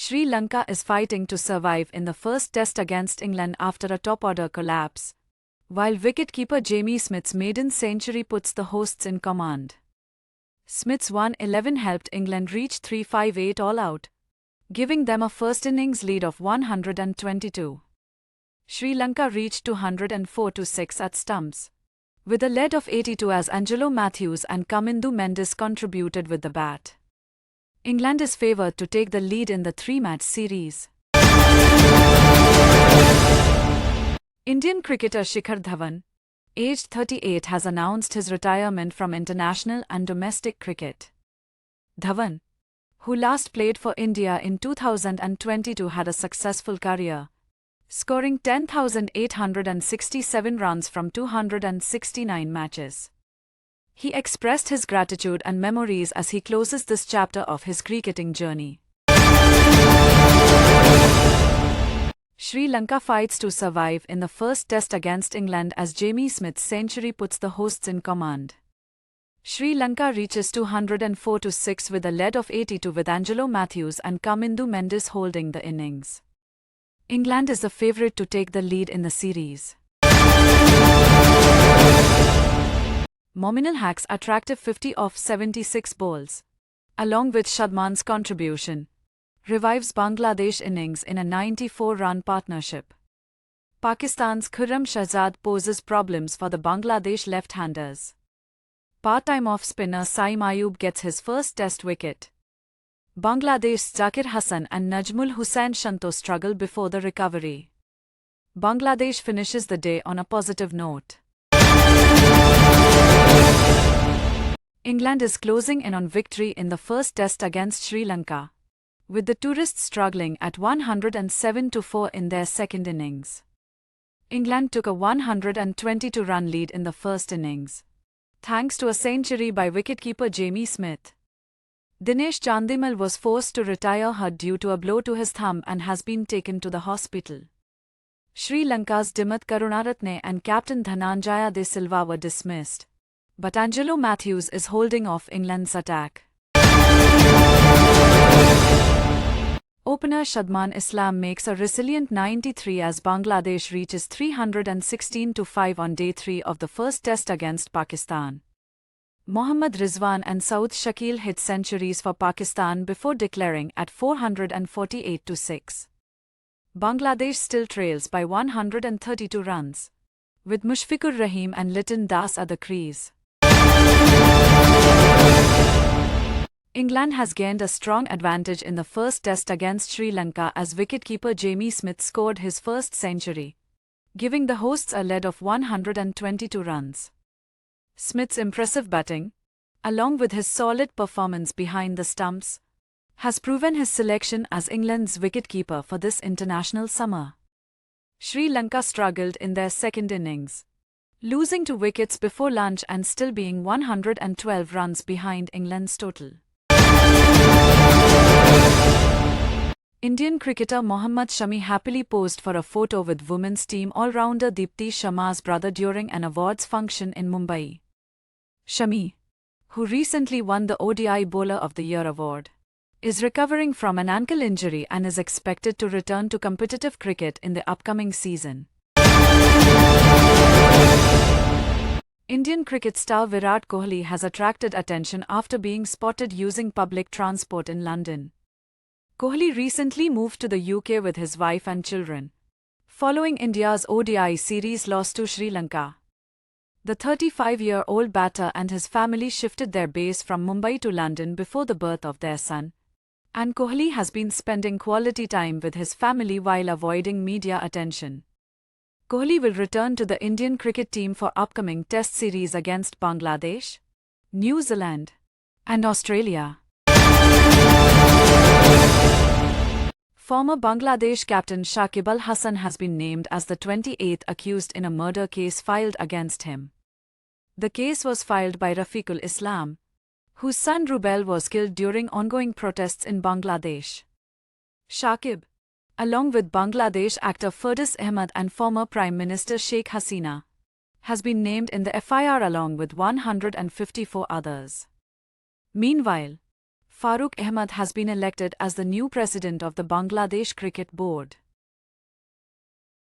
Sri Lanka is fighting to survive in the first test against England after a top-order collapse, while wicket-keeper Jamie Smith's maiden century puts the hosts in command. Smith's 111 helped England reach 358 all-out, giving them a first-innings lead of 122. Sri Lanka reached 204-6 at stumps, with a lead of 82 as Angelo Mathews and Kamindu Mendes contributed with the bat. England is favoured to take the lead in the three-match series. Indian cricketer Shikhar Dhawan, aged 38, has announced his retirement from international and domestic cricket. Dhawan, who last played for India in 2022, had a successful career, scoring 10,867 runs from 269 matches. He expressed his gratitude and memories as he closes this chapter of his cricketing journey. Sri Lanka fights to survive in the first test against England as Jamie Smith's century puts the hosts in command. Sri Lanka reaches 204-6 with a lead of 82 with Angelo Mathews and Kamindu Mendes holding the innings. England is the favourite to take the lead in the series. Mominul Haque's attractive 50 off 76 balls, along with Shadman's contribution, revives Bangladesh innings in a 94-run partnership. Pakistan's Khurram Shahzad poses problems for the Bangladesh left-handers. Part-time off-spinner Saim Ayub gets his first test wicket. Bangladesh's Zakir Hasan and Najmul Hussain Shanto struggle before the recovery. Bangladesh finishes the day on a positive note. England is closing in on victory in the first test against Sri Lanka, with the tourists struggling at 107-4 in their second innings. England took a 122-run lead in the first innings, thanks to a century by wicketkeeper Jamie Smith. Dinesh Chandimal was forced to retire hurt due to a blow to his thumb and has been taken to the hospital. Sri Lanka's Dimuth Karunaratne and captain Dhananjaya De Silva were dismissed, but Angelo Mathews is holding off England's attack. Opener Shadman Islam makes a resilient 93 as Bangladesh reaches 316-5 on day 3 of the first test against Pakistan. Mohammad Rizwan and Saud Shakil hit centuries for Pakistan before declaring at 448-6. Bangladesh still trails by 132 runs, with Mushfiqur Rahim and Liton Das at the crease. England has gained a strong advantage in the first test against Sri Lanka as wicketkeeper Jamie Smith scored his first century, giving the hosts a lead of 122 runs. Smith's impressive batting, along with his solid performance behind the stumps, has proven his selection as England's wicketkeeper for this international summer. Sri Lanka struggled in their second innings, losing 2 wickets before lunch and still being 112 runs behind England's total. Indian cricketer Mohammad Shami happily posed for a photo with women's team all-rounder Deepti Sharma's brother during an awards function in Mumbai. Shami, who recently won the ODI Bowler of the Year award, is recovering from an ankle injury and is expected to return to competitive cricket in the upcoming season. Indian cricket star Virat Kohli has attracted attention after being spotted using public transport in London. Kohli recently moved to the UK with his wife and children, following India's ODI series loss to Sri Lanka. The 35-year-old batter and his family shifted their base from Mumbai to London before the birth of their son, and Kohli has been spending quality time with his family while avoiding media attention. Kohli will return to the Indian cricket team for upcoming test series against Bangladesh, New Zealand, and Australia. Former Bangladesh captain Shakib Al Hasan has been named as the 28th accused in a murder case filed against him. The case was filed by Rafiqul Islam, whose son Rubel was killed during ongoing protests in Bangladesh. Shakib, along with Bangladesh actor Firdaus Ahmed and former Prime Minister Sheikh Hasina, has been named in the FIR along with 154 others. Meanwhile, Farooq Ahmed has been elected as the new president of the Bangladesh Cricket Board.